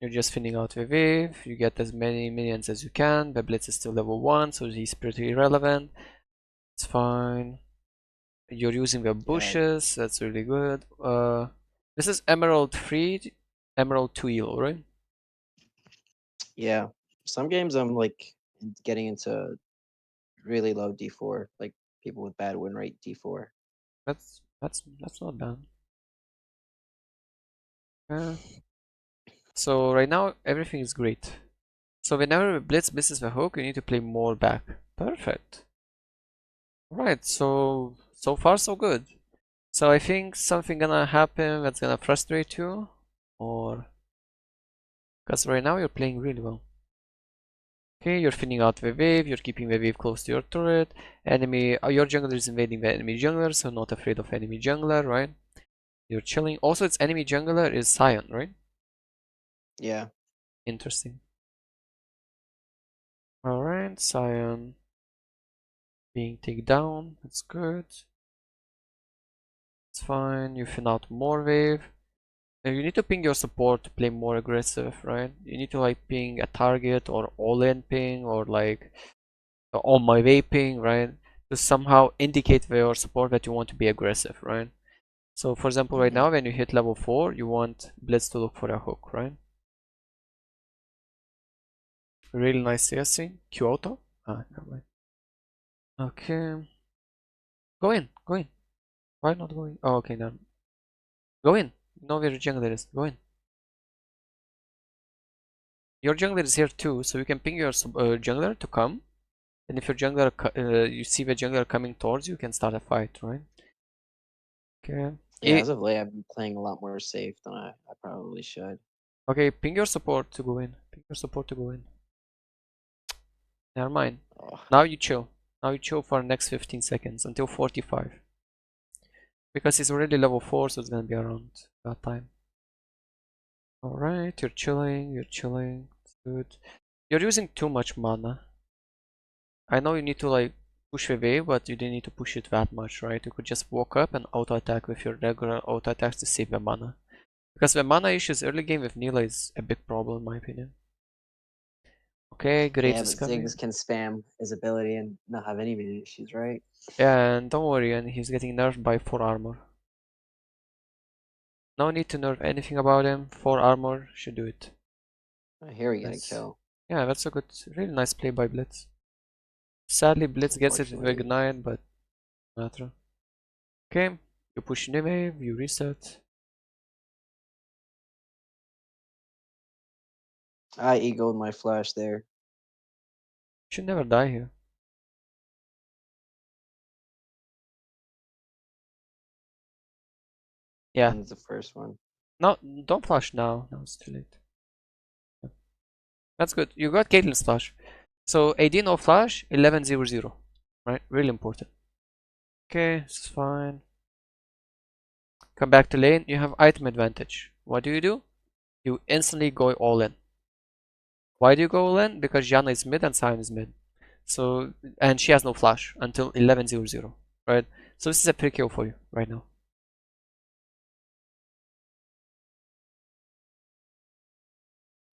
You're just thinning out the wave. You get as many minions as you can. The Blitz is still level 1, so he's pretty irrelevant. It's fine. You're using the bushes. That's really good. This is Emerald 3, Emerald 2 elo, right? Yeah. Some games I'm like getting into really low D4, like people with bad win rate D4. That's not bad. So right now everything is great. So whenever Blitz misses the hook, you need to play more back. Perfect. Right, so far so good. So I think something gonna happen that's gonna frustrate you, or because right now you're playing really well. Okay, you're thinning out the wave, you're keeping the wave close to your turret. Enemy, your jungler is invading the enemy jungler, so not afraid of enemy jungler, right? You're chilling. Also, its enemy jungler is Sion, right? Yeah. Interesting. Alright, Sion being taken down, that's good. It's fine, you thin out more wave. You need to ping your support to play more aggressive, right? You need to like ping a target or all-in ping or like on my way ping, right? To somehow indicate for your support that you want to be aggressive, right? So for example, right now when you hit level 4, you want Blitz to look for a hook, right? Really nice CS scene. Q auto? Ah, never mind. Okay. Go in, go in. Why not going? Oh, okay, now. Go in. You know where your jungler is. Go in. Your jungler is here too, so you can ping your jungler to come. And if your jungler, you see the jungler coming towards you, can start a fight, right? Okay. Yeah, as of late, I've been playing a lot more safe than I probably should. Okay, ping your support to go in. Ping your support to go in. Never mind. Oh. Now you chill. Now you chill for the next 15 seconds until 45. Because he's already level 4, so it's gonna be around that time. Alright, you're chilling, it's good. You're using too much mana. I know you need to like push the wave, but you didn't need to push it that much, right? You could just walk up and auto attack with your regular auto attacks to save the mana. Because the mana issues early game with Nilah is a big problem in my opinion. Okay, Graves Yeah, is but coming. Ziggs can spam his ability and not have any mini issues, right? Yeah, and don't worry, and he's getting nerfed by 4 armor. No need to nerf anything about him. 4 armor should do it. Here we get a That's, kill. yeah, that's a good, really nice play by Blitz. Sadly, Blitz gets it with Unfortunately. Ignite, but no matter. Okay, you push in the wave, you reset. I egoed my flash there. Should never die here. Yeah. And the first one. No, don't flash now. No, it's too late. Yeah. That's good. You got Caitlyn's flash. So AD no flash, 11-0-0. Right? Really important. Okay, this is fine. Come back to lane. You have item advantage. What do? You instantly go all in. Why do you go all in? Because Janna is mid and Sion is mid. So, and she has no flash until 11-0-0. Right? So this is a pre-kill for you right now.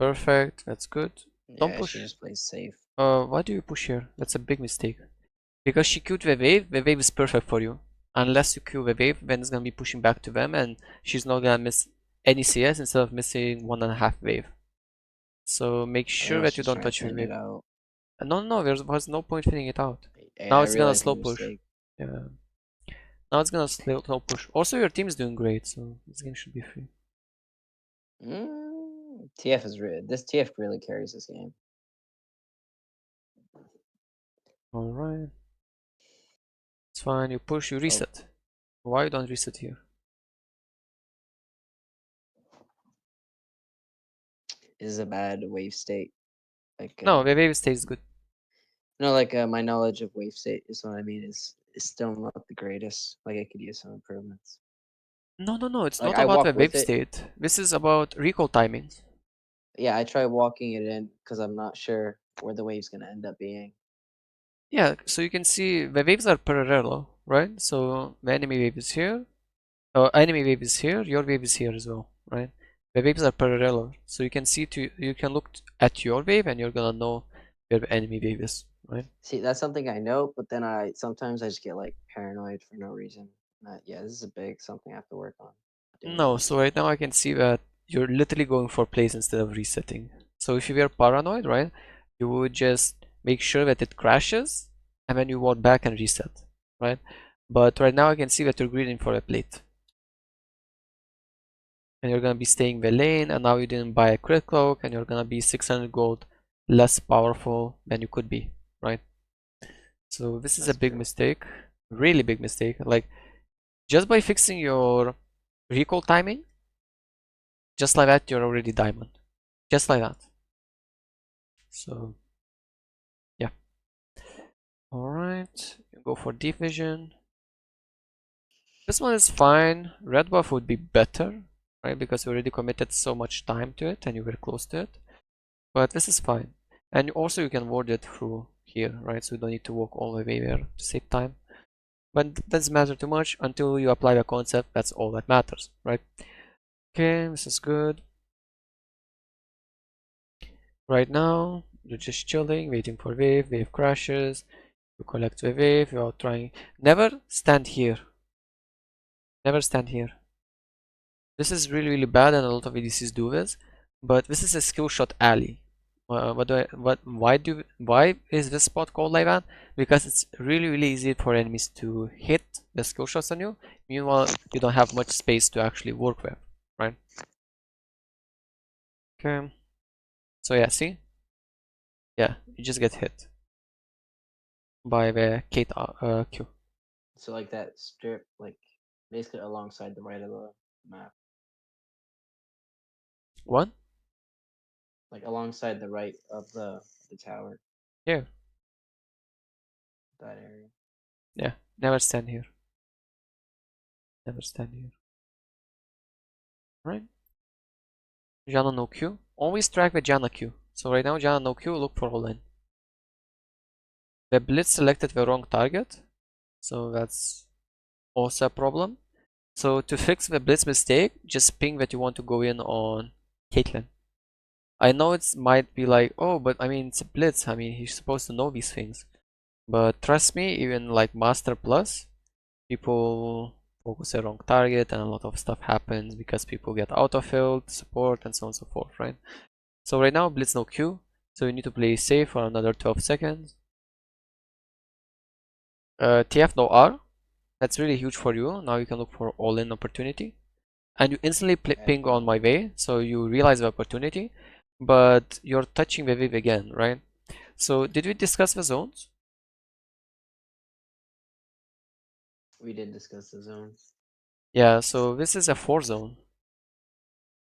Perfect. That's good. Don't Yeah, she push. just plays safe. Why do you push here? That's a big mistake. Because she queued the wave is perfect for you. Unless you queue the wave, then it's gonna be pushing back to them and she's not gonna miss any CS instead of missing 1.5 wave. So make I sure know that you she's don't trying to touch the thin it wave. out. No, there was no point filling it out. Yeah, Now I it's gonna realized my slow push. mistake. Yeah. Now it's gonna slow push. Also your team is doing great, so this game should be free. TF is this TF really carries this game. Alright. It's fine, you push, you Oh, reset. Why you don't reset here? this is a bad wave state. Like No, the wave stays good. like my knowledge of wave state is what I mean is still not the greatest. Like I could use some improvements. No, it's Like not I about walk the wave with it. state. This is about recall timings. Yeah, I try walking it in because I'm not sure where the wave's gonna end up being. Yeah, so you can see the waves are parallel, right? So the enemy wave is here, enemy wave is here, your wave is here as well, right? The waves are parallel, so you can you can look at your wave and you're gonna know where the enemy wave is, right? See, that's something I know, but then I sometimes I just get like paranoid for no reason. Yeah, this is a big something I have to work on doing No, that. so right now I can see that you're literally going for plays instead of resetting. So if you were paranoid, right, you would just make sure that it crashes and then you walk back and reset, right? But right now I can see that you're greeding for a plate. And you're gonna be staying the lane, and now you didn't buy a crit cloak, and you're gonna be 600 gold less powerful than you could be, right? So this is a That's big true. mistake, really big mistake. Like, just by fixing your recall timing, just like that, you're already diamond. Just like that. So, yeah. Alright, you go for deep vision. This one is fine. Red buff would be better, right? Because you already committed so much time to it and you were close to it. But this is fine. And also you can ward it through here, right? So you don't need to walk all the way there to save time. But it doesn't matter too much until you apply the concept. That's all that matters, right? Okay, this is good. Right now, you're just chilling, waiting for wave. Wave crashes. You collect the wave. You're trying. Never stand here. Never stand here. This is really, really bad, and a lot of ADCs do this. But this is a skill shot alley. Why is this spot called like that? Because it's really, really easy for enemies to hit the skill shots on you. Meanwhile, you don't have much space to actually work with, right? Okay. So yeah, see? Yeah, you just get hit by the Kate Q. So like that strip, like basically alongside the right of the map, What? like alongside the right of the tower, Yeah, that area. yeah. Never stand here. Never stand here. Right? Janna no Q. Always track with Janna Q. So right now, Janna no Q, look for all in. The Blitz selected the wrong target, so that's also a problem. So to fix the Blitz mistake, just ping that you want to go in on Caitlyn. I know it might be like, oh, but I mean, it's a Blitz. I mean, he's supposed to know these things. But trust me, even like Master Plus, people focus the wrong target and a lot of stuff happens because people get autofilled, support, and so on and so forth, right? So right now, Blitz no Q, so you need to play safe for another 12 seconds. TF no R, that's really huge for you. Now you can look for all-in opportunity. And you instantly As ping on well. my way, so you realize the opportunity, but you're touching the wave again, right? So did we discuss the zones? We did discuss the zones. Yeah, so this is a 4 zone.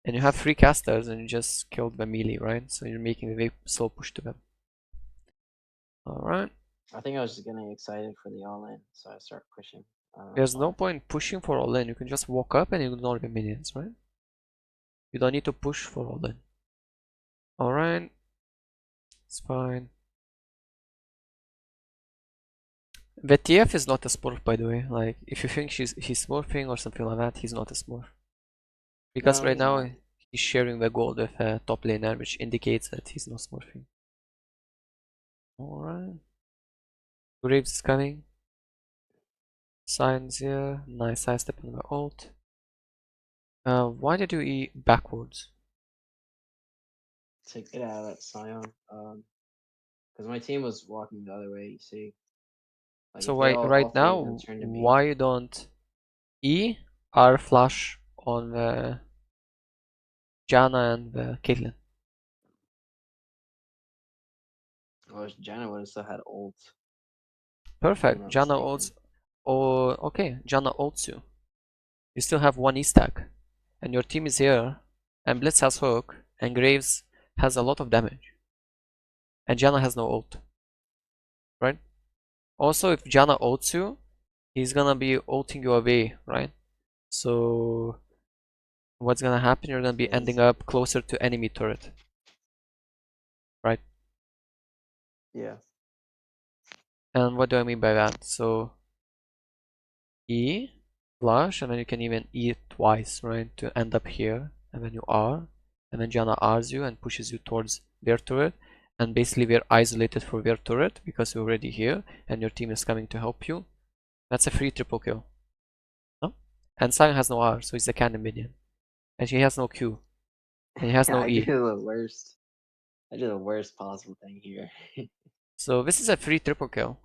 And you have 3 casters and you just killed the melee, right? So you're making the wave slow push to them. Alright. I think I was just getting excited for the all in, so I start pushing. I don't know There's no why. point pushing for all in. You can just walk up and ignore the minions, right? You don't need to push for all in. Alright. It's fine. The TF is not a smurf, by the way. Like, if you think he's smurfing or something like that, he's not a smurf. Because No, right he's now not. he's sharing the gold with a top laner, which indicates that he's not smurfing. Alright. Graves is coming. Signs here. Nice side step on the ult. Why did you E backwards? To get out of that Scion. Because my team was walking the other way. You see, like So if they why right all three of them now turned to me, why you don't E R flash on the Janna and the Caitlyn? well, Janna would have still had ult, if I'm Perfect. not Janna mistaken. ults. Oh, okay. Janna ults you. You still have one E stack, and your team is here, and Blitz has hook, and Graves has a lot of damage, and Janna has no ult, right? Also, if Janna ults you, he's gonna be ulting you away, right? So what's gonna happen? You're gonna be Yeah, ending up closer to enemy turret, right? yeah. And what do I mean by that? So E flush, and then you can even E it twice, right? To end up here and then you R, and then Janna R's you and pushes you towards their turret, and basically we're isolated for their turret because we're already here and your team is coming to help you. That's a free triple kill. No? And Sion has no R, so he's a cannon minion. And he has no Q, and he has no I do E. the worst. I do the worst possible thing here. So this is a free triple kill.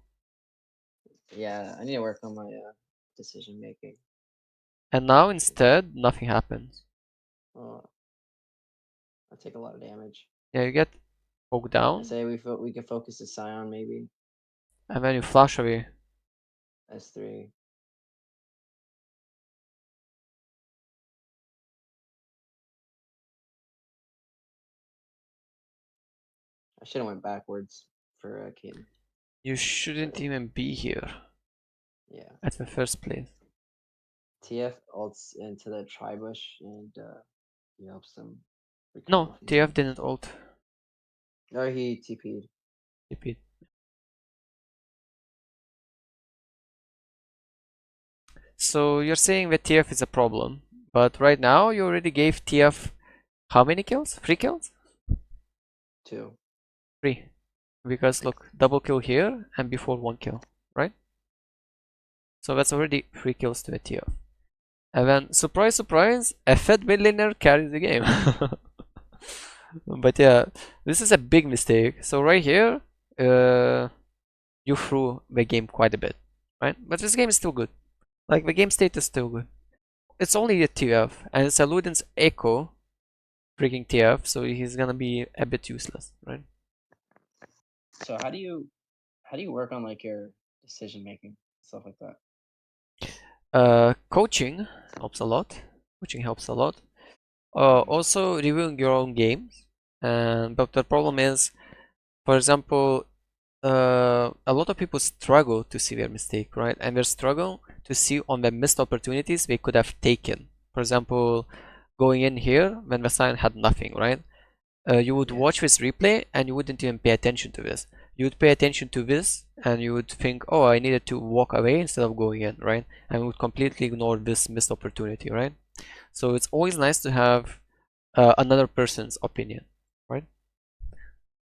Yeah, I need to work on my decision making. And now instead, nothing happens. Oh, I take a lot of damage. Yeah, you get poked I down, say we can focus the Scion maybe. and then you flash away. S3. I should have went backwards for Caitlyn. You shouldn't even be here Yeah. at the first place. TF ults into the Tribush and he helps them recover No, from TF that. didn't ult. Or he TP'd. Repeat. So you're saying that TF is a problem, but right now you already gave TF how many kills? 3 kills? 2. 3. Because look, double kill here and before 1 kill, right? So that's already 3 kills to a TF. And then, surprise, surprise, a fed mid laner carries the game. But yeah, this is a big mistake. So right here, you threw the game quite a bit, right? But this game is still good. Like, the game state is still good. It's only a TF, and it's a Luden's Echo freaking TF, so he's gonna be a bit useless, right? So how do you work on like your decision making stuff like that? Coaching helps a lot. Coaching helps a lot. Mm. Also reviewing your own games. But the problem is, for example, a lot of people struggle to see their mistake, right? And they struggle to see on the missed opportunities they could have taken. For example, going in here when the sign had nothing, right? You would Yeah. watch this replay and you wouldn't even pay attention to this. You would pay attention to this and you would think, oh, I needed to walk away instead of going in, right? And you would completely ignore this missed opportunity, right? So it's always nice to have another person's opinion, right?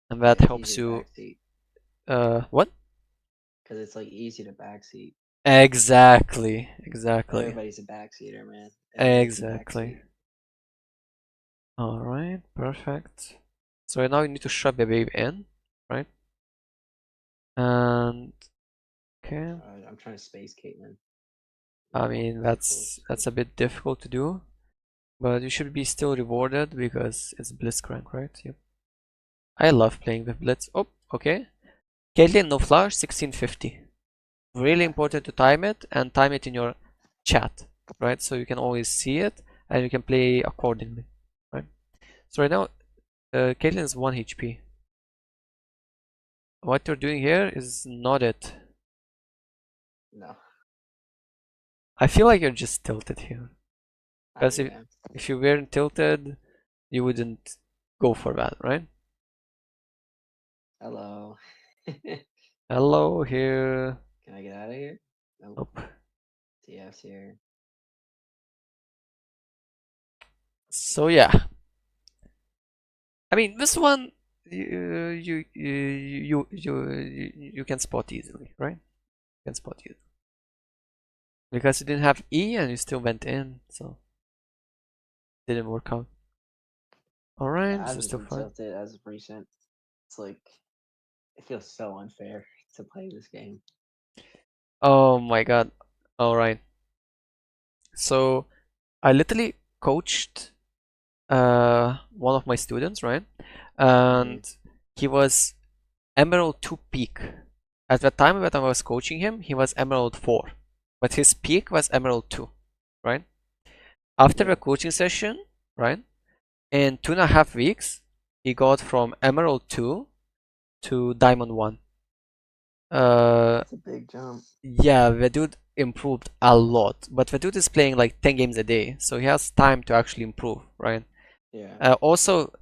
And that Yeah, it's helps easy to you. backseat What? because it's like easy to backseat. Exactly, exactly, Everybody's a backseater, man. Everybody can exactly. backseat. All right, perfect. So right now you need to shove the wave in, right? And okay, I'm trying to space Caitlyn. I Not mean too close. that's a bit difficult to do, but you should be still rewarded because it's Blitzcrank, right? Yep. I love playing with Blitz. Oh, okay. Caitlyn, no flash, 1650. Really important to time it and time it in your chat, right? So you can always see it and you can play accordingly, right? So right now, Caitlyn is 1 HP. What you're doing here is not it. No. I feel like you're just tilted here. Because Yeah. if you weren't tilted, you wouldn't go for that, right? Hello. Can Hello here. I get out of here? Nope. Nope. TF's here. So yeah, I mean this one you can spot easily, right? You can spot easily because you didn't have E and you still went in, so didn't work out. All right, Yeah, this I've is just still been fine. tilted as of recent. It's like it feels so unfair to play this game. Oh my god. All right. So I literally coached one of my students, right? Hmm. And he was Emerald 2 peak. At the time that I was coaching him, he was Emerald 4. But his peak was Emerald 2, right? After Yeah. the coaching session, right? In 2.5 weeks, he got from Emerald 2 to Diamond 1. That's a big jump. Yeah, the dude improved a lot. But the dude is playing like 10 games a day, so he has time to actually improve, right? Yeah. Also,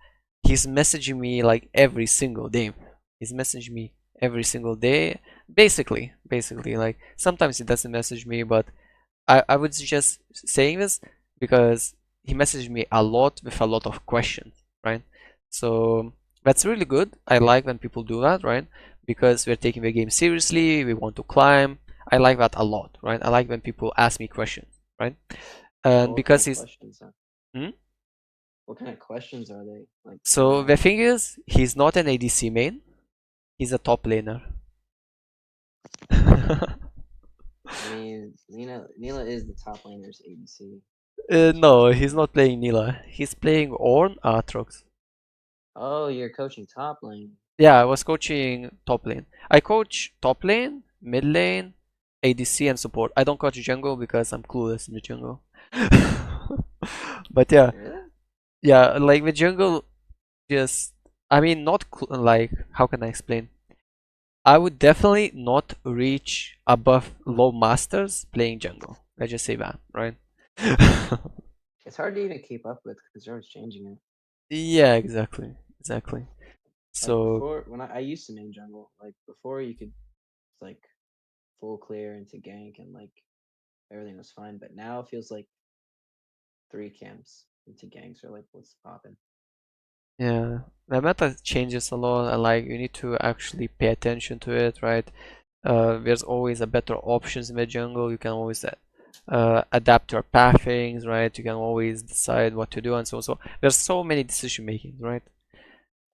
he's messaging me like every single day. He's messaging me every single day. Basically, like sometimes he doesn't message me, but I would suggest saying this because he messaged me a lot with a lot of questions, right? So that's really good. I like when people do that, right? Because we're taking the game seriously, we want to climb. I like that a lot, right? I like when people ask me questions, right? Well, And what kind because of he's questions? hmm? What kind of questions are they? Like, what are So they the asking? thing is, he's not an ADC main, he's a top laner. I mean, Neela is the top laner's ADC. Just No, watching he's her. not playing Nilah. He's playing Ornn Aatrox. Oh, you're coaching top lane. Yeah, I was coaching top lane. I coach top lane, mid lane, ADC, and support. I don't coach jungle because I'm clueless in the jungle. But yeah, Really? yeah, like the jungle, just I mean, not like how can I explain? I would definitely not reach above low masters playing jungle. Let's just say that, right? It's hard to even keep up with because they're always changing it. Yeah, exactly, exactly. Like So before, when I used to main jungle, like before you could like full clear into gank and like everything was fine. But now it feels like three camps into ganks are like what's popping. yeah, the meta changes a lot, and like you need to actually pay attention to it, right? There's always a better options in the jungle. You can always adapt your pathings, right? You can always decide what to do and so on. So there's so many decision making, right?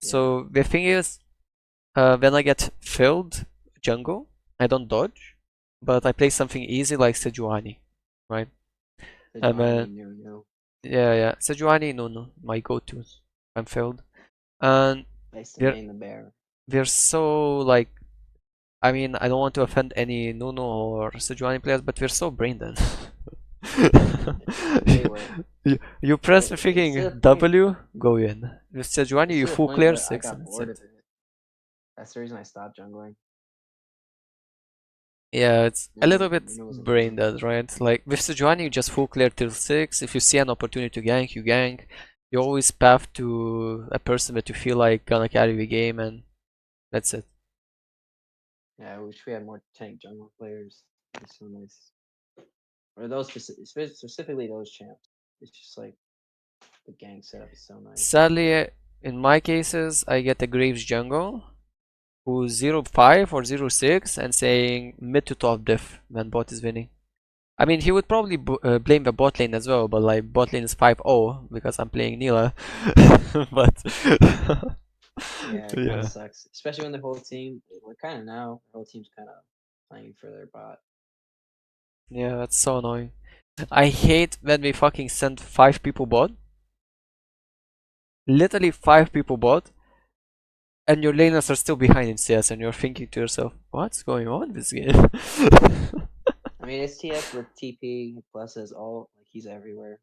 Yeah, So the thing is, when I get filled jungle, I don't dodge, but I play something easy like Sejuani, right? And Sejuani, then no. yeah, yeah, Sejuani, no, my go-tos. I'm filled, and I used to they're main the bear. they're so like I mean, I don't want to offend any Nuno or Sejuani players, but we're so brain dead. They were. You press the It's to the freaking point. W, go in. With Sejuani, It's you to the full point clear where I 6 and got that's bored it. of it. That's the reason I stopped jungling. Yeah, it's a little bit Nuno wasn't brain fun. dead, right? Like with Sejuani, you just full clear till 6. If you see an opportunity to gank, you gank. You always path to a person that you feel like gonna carry the game, and that's it. Yeah, I wish we had more tank jungle players. It's so nice. Or those specifically those champs. It's just like the gang setup is so nice. Sadly, in my cases, I get a Graves jungle who's 0-5 or 0-6 and saying mid to top diff when bot is winning. I mean, he would probably blame the bot lane as well, but like bot lane is 5-0 because I'm playing Nilah. But Yeah, it kind of yeah, sucks, especially when the whole team. Well, kind of now, the whole team's kind of playing for their bot. yeah, that's so annoying. I hate when we fucking send 5 people bot, literally 5 people bot, and your laners are still behind in CS, and you're thinking to yourself, what's going on in this game? I mean, it's TF with TP plus as all like he's everywhere,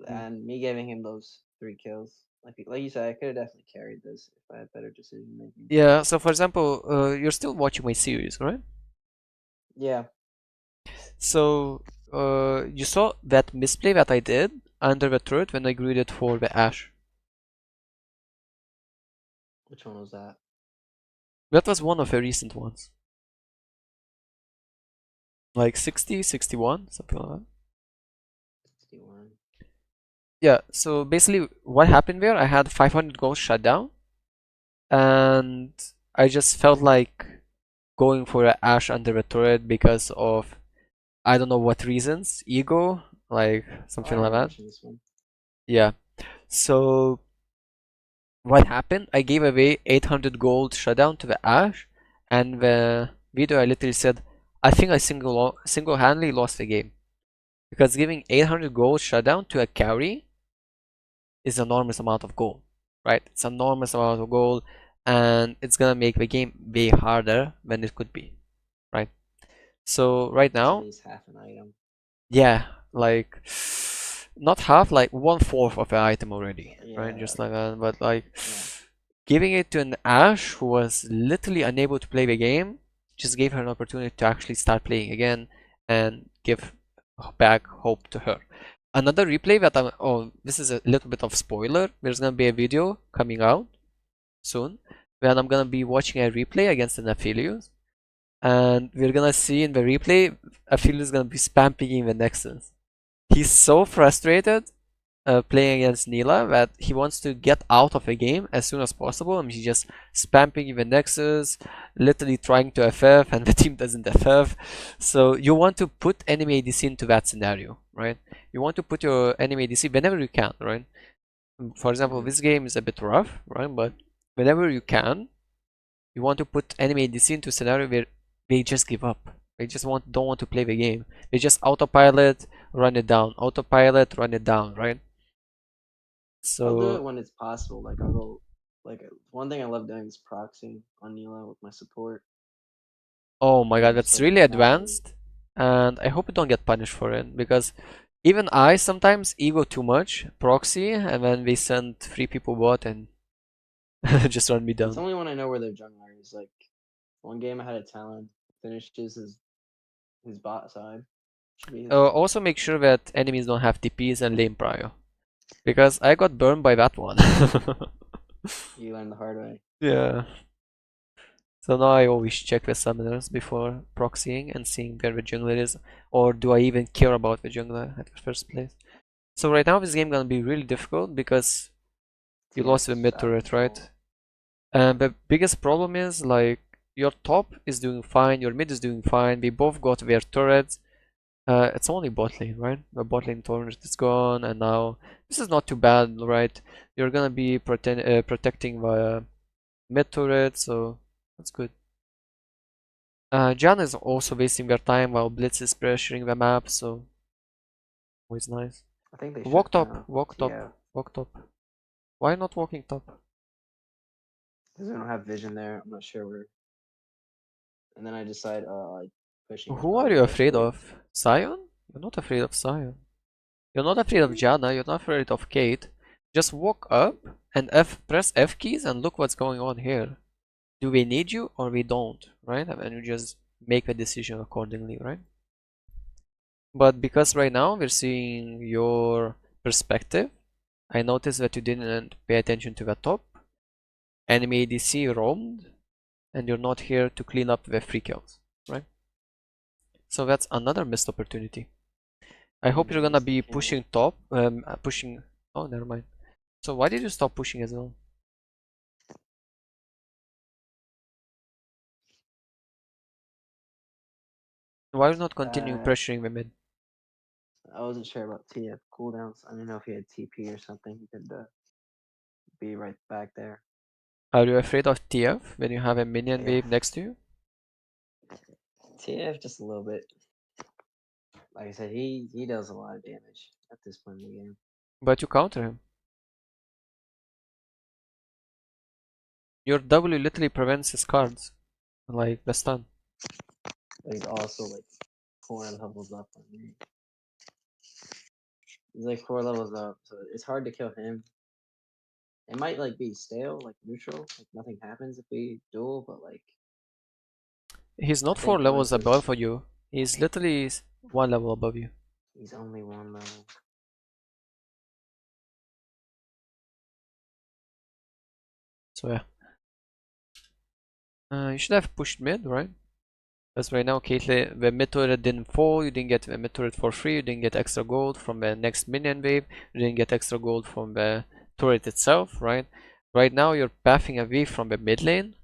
and me giving him those 3 kills. Like you said, I could have definitely carried this if I had better decision making. Yeah, so for example, you're still watching my series, right? Yeah, So, you saw that misplay that I did under the turret when I greeted for the Ash. which one was that? That was one of the recent ones. Like 60, 61, something like that. 61. Yeah, so basically what happened there, I had 500 goals shut down, and I just felt like going for a Ash under the turret because of, I don't know what reasons, ego, like Oh, I something like remember that. watching this one. Yeah, so what happened? I gave away 800 gold shutdown to the Ash, and the video I literally said, I think I single-handedly lost the game because giving 800 gold shutdown to a carry is an enormous amount of gold, right? It's an enormous amount of gold, and it's gonna make the game way harder than it could be, right? So right It's at now, least half an item. yeah, like not half, like 1/4 of the item already, right? Yeah, Just like that, but like yeah. giving it to an Ash who was literally unable to play the game just gave her an opportunity to actually start playing again and give back hope to her. Another replay that oh, this is a little bit of spoiler. There's gonna be a video coming out soon when I'm gonna be watching a replay against an Aphelios, and we're gonna see in the replay Aphelios is gonna be spam picking the Nexus. He's so frustrated playing against Nilah that he wants to get out of a game as soon as possible. I mean, he's just spamming the Nexus, literally trying to FF, and the team doesn't FF. So you want to put enemy ADC into that scenario, right? You want to put your enemy ADC whenever you can, right? For example, Mm-hmm. this game is a bit rough, right? But whenever you can, you want to put enemy ADC into a scenario where they just give up. They just don't want to play the game. They just autopilot, run it down, autopilot, run it down, right? I'll do it So, when it's possible. Like I'll go. Like one thing I love doing is proxying on Nila with my support, oh my and then god, just that's like really battling. advanced, and I hope you don't get punished for it because even I sometimes ego too much, proxy, and then they send three people bot and just run me It's down. only when I know where their jungler is. Like one game I had a talent finishes his bot side. Should be his jungler. Also make sure that enemies don't have TPs and lane prio because I got burned by that one. You learn the hard way. Yeah. So now I always check the summoners before proxying and seeing where the jungler is, or do I even care about the jungler at the first place. So right now this game gonna be really difficult because you lost the TF's mid out of turret, control. right? And the biggest problem is like your top is doing fine, your mid is doing fine, we both got their turrets. It's only bot lane, right? The bot lane turret is gone, and now this is not too bad, right? You're gonna be protecting the mid turret, so that's good. Jan is also wasting their time while Blitz is pressuring the map, so always nice. I think they Walk shut top, down walk top, TF walk top. Why not walking top? because they don't have vision there. I'm not sure where. And then I decide, like pushing is Who are probably you the best afraid way. of? Sion? You're not afraid of Sion. You're not afraid of Janna, you're not afraid of Kate. Just walk up and press F keys and look what's going on here. Do we need you or we don't, right? And you just make a decision accordingly, right? But because right now we're seeing your perspective, I noticed that you didn't pay attention to the top. Enemy ADC roamed, and you're not here to clean up the free kills, right? So that's another missed opportunity. I hope you're gonna Instant be kill. pushing top, pushing. Oh, never mind. So why did you stop pushing as well? Why are you not continue Uh, pressuring the mid? I wasn't sure about TF cooldowns. I didn't know if he had TP or something. He could be right back there. Are you afraid of TF when you have a minion Yeah, wave next to you? TF just a little bit. Like I said, he does a lot of damage at this point in the game. But you counter him. Your W literally prevents his cards, like the stun. But he's also like 4 levels up on me. He's like 4 levels up, so it's hard to kill him. It might like be stale, like neutral, like nothing happens if we duel, but like He's I not four think levels once above this, you. He's literally one level above you. he's only 1 level. So yeah. You should have pushed mid, right? Because right now, Caitlyn, the mid turret didn't fall, you didn't get the mid turret for free, you didn't get extra gold from the next minion wave, you didn't get extra gold from the turret itself, right? Right now, you're pathing away from the mid lane,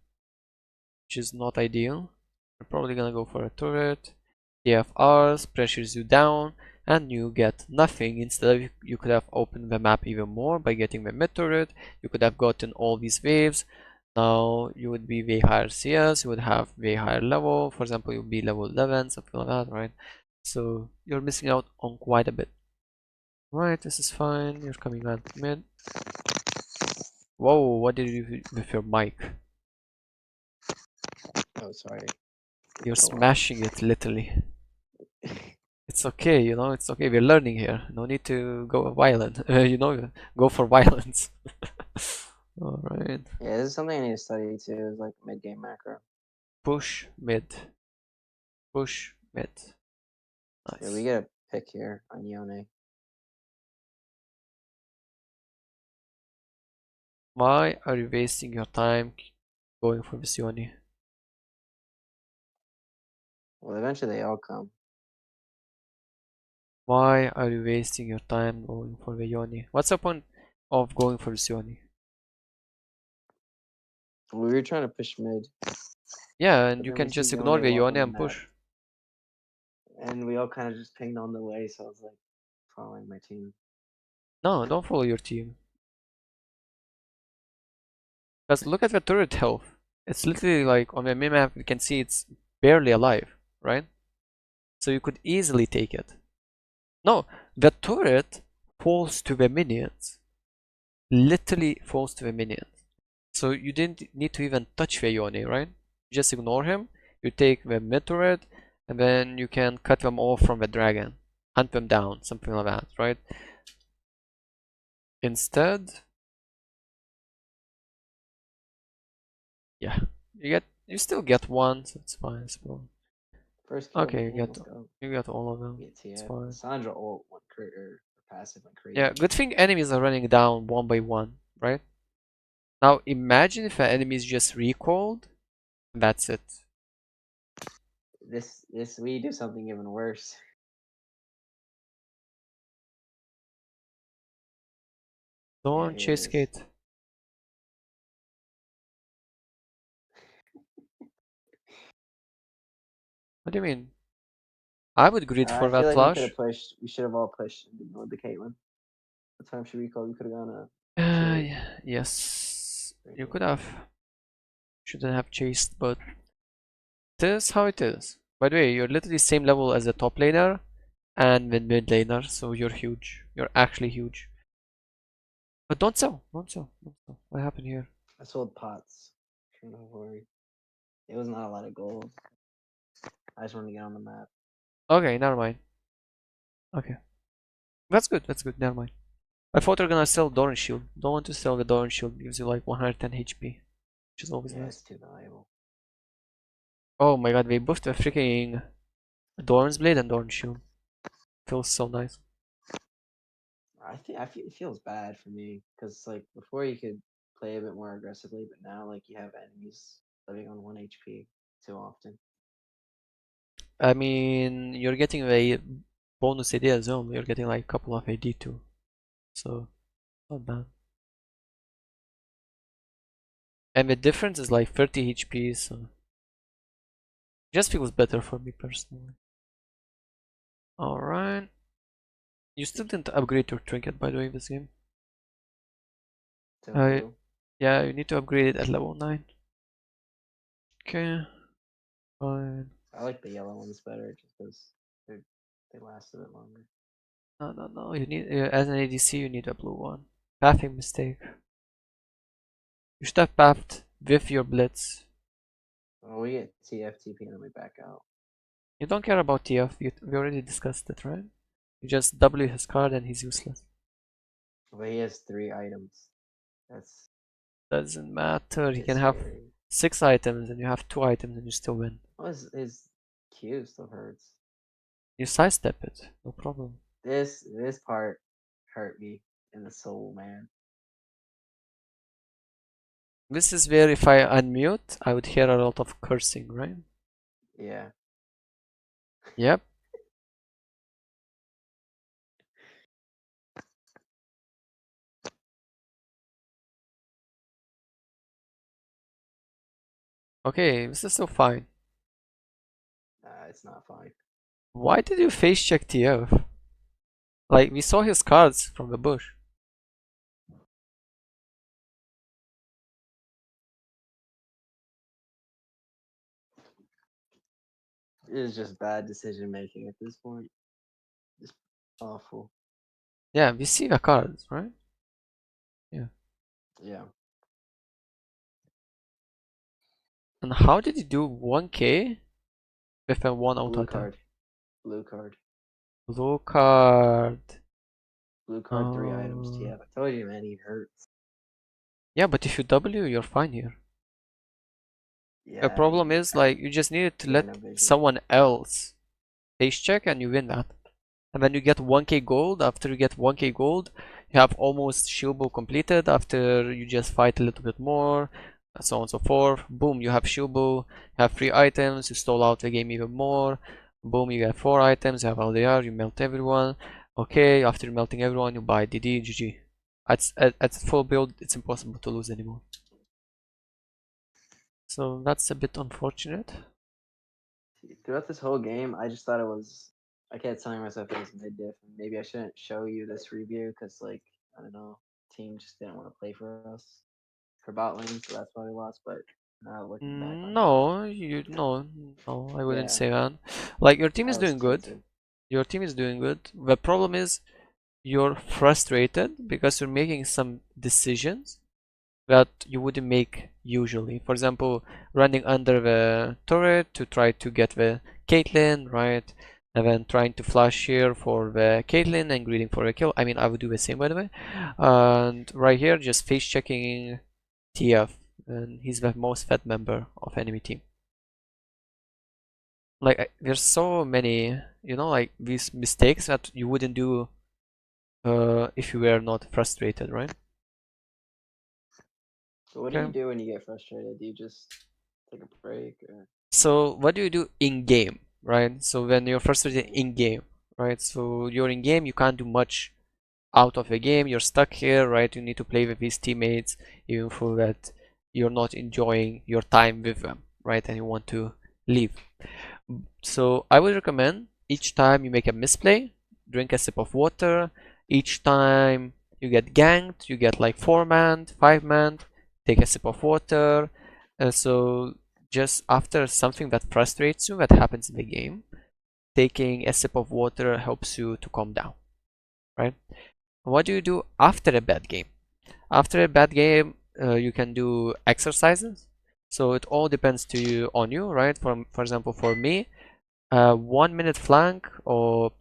which is not ideal. You're probably gonna go for a turret. DFRs pressures you down, and you get nothing. Instead, you could have opened the map even more by getting the mid turret. You could have gotten all these waves. Now you would be way higher CS, you would have way higher level. For example, you would be level 11, something like that, right? So you're missing out on quite a bit. Right, this is fine. You're coming out mid. Whoa, what did you do with your mic? Oh, sorry. You're Fell off. smashing it literally. It's okay, it's okay. We're learning here. No need to go violent. Go for violence. Alright. Yeah, this is something I need to study too. Is like mid game macro. Push mid. Push mid. Yeah, we Nice. get a pick here on Yone. Why are you wasting your time going for Visioni? Well, eventually they all come. Why are you wasting your time going for the Yoni? What's the point of going for this Yoni? We were trying to push mid, Yeah, and but you then we can see just ignore Yone the walk Yoni on the and map, push. and we all kind of just pinged on the way. So I was like following my team. No, don't follow your team. Because look at the turret health. It's literally like on the minimap you can see it's barely alive, right? So you could easily take it. No, the turret falls to the minions. Literally falls to the minions. So you didn't need to even touch the Yone, right? You just ignore him, you take the mid turret, and then you can cut them off from the dragon. Hunt them down, something like that, right? Instead, yeah, you still get one, so it's fine, I suppose. First kill of the Okay, game. Let's go. you got all of them. Get It's TF. fine. Sandra ult went or passive went Yeah, crazy. good thing enemies are running down one by one, right? Now imagine if an enemy is just recalled, and that's it. This we do something even worse. Yeah, Don't here it chase is. Kate. What do you mean? I would greed for I feel that like we could have flash. pushed. We should have all pushed and ignored the Caitlyn. The time she recalled, we could have gone to Yes, right you could there. have. Shouldn't have chased, but this is how it is. By the way, you're literally same level as the top laner and the mid laner, so you're huge. You're actually huge. But don't sell, don't sell, don't sell. What happened here? I sold pots. Don't worry. It was not a lot of gold. I just wanted to get on the map. Okay, never mind. Okay, that's good. That's good. Never mind. I thought you're gonna sell Doran Shield. Don't want to sell the Doran Shield. Gives you like 110 HP, which is always Yeah, nice. it's too valuable. Oh my god, they buffed the freaking Doran's Blade and Doran Shield. Feels so nice. I feel it feels bad for me because like before you could play a bit more aggressively, but now like you have enemies living on 1 HP too often. I mean, you're getting a bonus AD as well. You're getting like a couple of AD too, so not bad. And the difference is like 30 HP, so just feels better for me personally. Alright. You still didn't upgrade your trinket by the way this game. To Uh, blue. yeah, you need to upgrade it at level 9. Okay, fine. I like the yellow ones better just because they last a bit longer. No. You need as an ADC, you need a blue one. Pathing mistake. You should have pathed with your blitz. Well, we get TFTP and then we back out. You don't care about TF. We already discussed it, right? You just W his card and he's useless. But he has 3 items. That's Doesn't matter. a He bit can have scary. 6 items and you have 2 items and you still win. Oh, his Q still hurts. You sidestep it, no problem. This part hurt me in the soul, man. This is where if I unmute, I would hear a lot of cursing, right? Yeah. Yep. Okay, this is still fine. It's not fine. Why did you face check TF? Like, we saw his cards from the bush. It is just bad decision making at this point. Just awful. Yeah, we see the cards, right? Yeah. Yeah. And how did he do 1k with a 1 auto Blue attack? card. Blue card. Blue card. Blue card, 3 items. Oh. TF. I told you, man, he hurts. Yeah, but if you W, you're fine here. The Yeah, problem is, like, you just needed to he had let no vision. someone else face check and you win that. And then you get 1k gold. After you get 1k gold, you have almost Shilbo completed. After you just fight a little bit more, and so on and so forth. Boom, you have Shilbo, you have free items, you stall out the game even more. Boom, you get 4 items, you have LDR, you melt everyone. Okay, after melting everyone, you buy DD, GG. At full build, it's impossible to lose anymore. So that's a bit unfortunate. Throughout this whole game, I just thought it was. I kept telling myself it was mid diff. Maybe I shouldn't show you this review because, like, I don't know, team just didn't want to play for us for bot lane, so that's why we lost. But now looking back on it, No, I wouldn't yeah, say that. Like your team I is was doing good. tilted. Your team is doing good. The problem is you're frustrated because you're making some decisions that you wouldn't make usually. For example, running under the turret to try to get the Caitlyn, right? And then trying to flash here for the Caitlyn and greeting for a kill. I mean, I would do the same by the way. And right here, just face checking TF, and he's the most fed member of enemy team. Like, there's so many, like these mistakes that you wouldn't do if you were not frustrated, right? So what do you Okay. do when you get frustrated? Do you just take a break or? So what do you do in game, right? So when you're frustrated Mm, in game, right? So you're in game, you can't do much out of the game. You're stuck here, right? You need to play with these teammates, even for that you're not enjoying your time with them, right? And you want to leave. So I would recommend each time you make a misplay, drink a sip of water. Each time you get ganked, you get like 4-man, 5-man, take a sip of water. So just after something that frustrates you that happens in the game, taking a sip of water helps you to calm down, right? What do you do after a bad game? After a bad game, you can do exercises. So it all depends on you, right? For example, for me, 1 minute plank or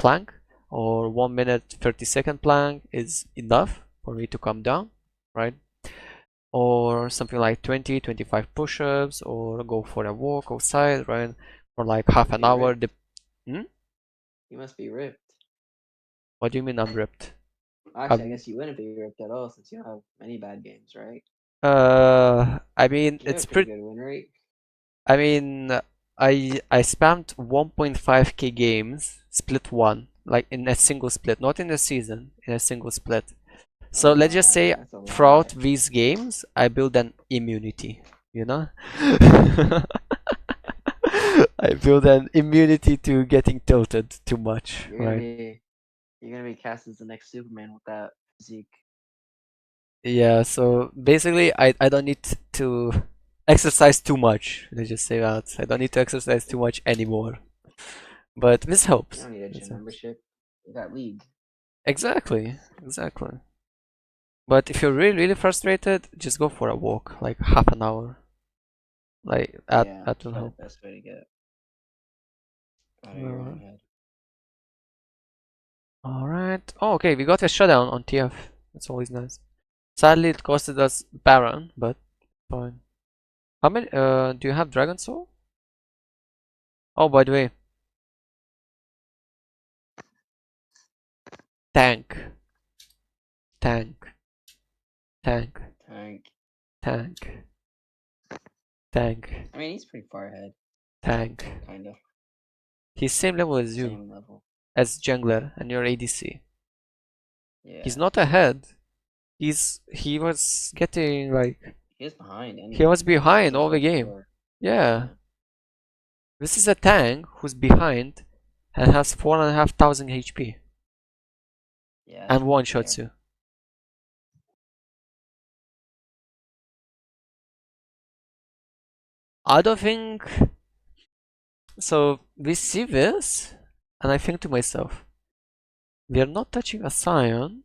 1 minute 30-second plank is enough for me to calm down, right? Or something like 20-25 push-ups, or go for a walk outside, right? For like half must an be hour. ripped. Hmm? You must be ripped. What do you mean I'm ripped? Actually, I I'm guess you wouldn't be ripped at all since you don't have many bad games, right? I mean You have it's a pretty pretty. good win rate. I mean, I spammed 1.5k games, split one, like in a single split, not in a season, in a single split. So Oh let's just my, say that's a throughout lot. these games, I build an immunity, you know? I build an immunity to getting tilted too much, You're gonna right? be you're gonna be cast as the next Superman with that physique. Yeah, so basically, I don't need to exercise too much. Let's just say that. I don't need to exercise too much anymore. But this You helps. don't need a This gym helps. membership. You got league. Exactly, exactly. But if you're really frustrated, just go for a walk, like half an hour. Like Yeah, that it's will probably help. the best way to get out of your Uh, own head. all right. Oh, okay. We got a shutdown on TF. That's always nice. Sadly, it costed us Baron, but fine. How many? Do you have Dragon Soul? Oh, by the way, tank, tank, tank, Tank. tank, tank, I mean, he's pretty far ahead, tank. kind of. He's same level as you, Same level. as jungler, and you're ADC. He's Yeah. not ahead. He was getting like He is behind he was anyways. He's behind like all the level game. 4. Yeah. Yeah. This is a tank who's behind and has 4,500 HP Yeah, that's and pretty one shots fair. you. I don't think so. We see this, and I think to myself, we are not touching a Scion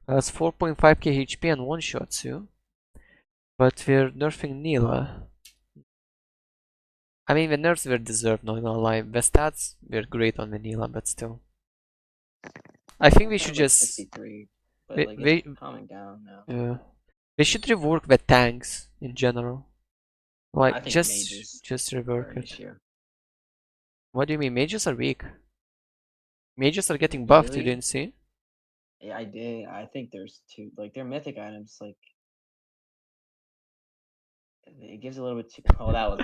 who has 4.5k HP and one shots you, but we're nerfing Nilah. I mean, the nerfs were deserved, not gonna lie. The stats were great on the Nilah, but still. I think we One should time's like just. 63, but We, like it's we, calming down now. they should rework the tanks in general. I Like, think just are rework an it. issue. What do you mean? Mages are weak. Mages are getting buffed, you Really? didn't see? Yeah, I did. I think there's two, like, they're mythic items. Like, it gives a little bit too. Oh, that was.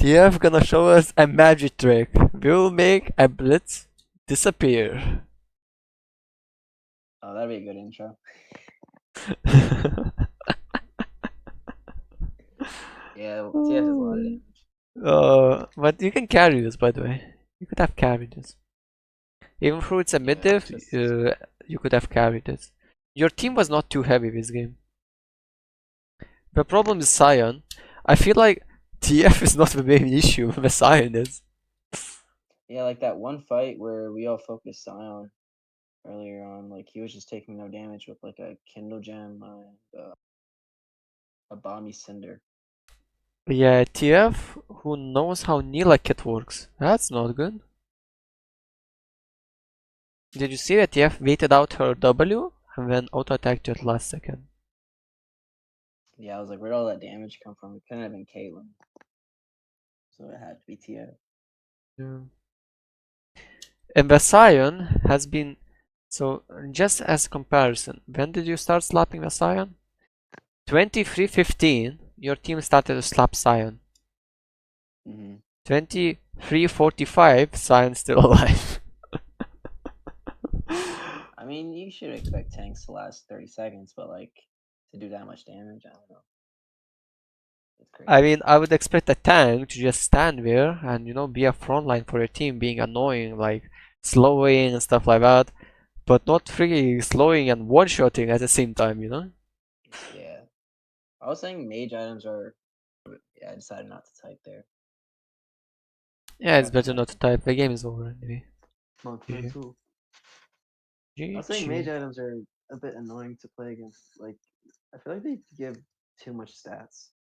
TF gonna show us a magic trick. We will make a blitz disappear. Oh, that'd be a good intro. Yeah, TF does a lot of damage. But you can carry this, by the way. You could have carried this. Even though it's a mid Yeah, div, just you could have carried this. Your team was not too heavy this game. The problem is Sion. I feel like TF is not the main issue, the Sion is. yeah, like that one fight where we all focused Sion earlier on. Like he was just taking no damage with like a Kindle Gem and a Bomby Cinder. Yeah, TF who knows how Nilah kit works. That's not good. Did you see that TF waited out her W and then auto attacked you at last second? Yeah, I was like, where'd all that damage come from? It couldn't have been Caitlyn, so it had to be TF. Yeah. And the Sion has been so just as comparison, when did you start slapping the Sion? 23:15, your team started to slap Sion. 23:45, Sion still alive. I mean, you should expect tanks to last 30 seconds, but like to do that much damage, I don't know. It's crazy. I mean, I would expect a tank to just stand there and, be a front line for your team, being annoying, like slowing and stuff like that, but not freaking slowing and one-shotting at the same time. Yeah. I was saying mage items are. Yeah, I decided not to type there. Yeah, it's Forgot to better type not to type. The game is over anyway. Monkman GG. too. I was saying mage GG. items are a bit annoying to play against. Like, I feel like they give too much stats.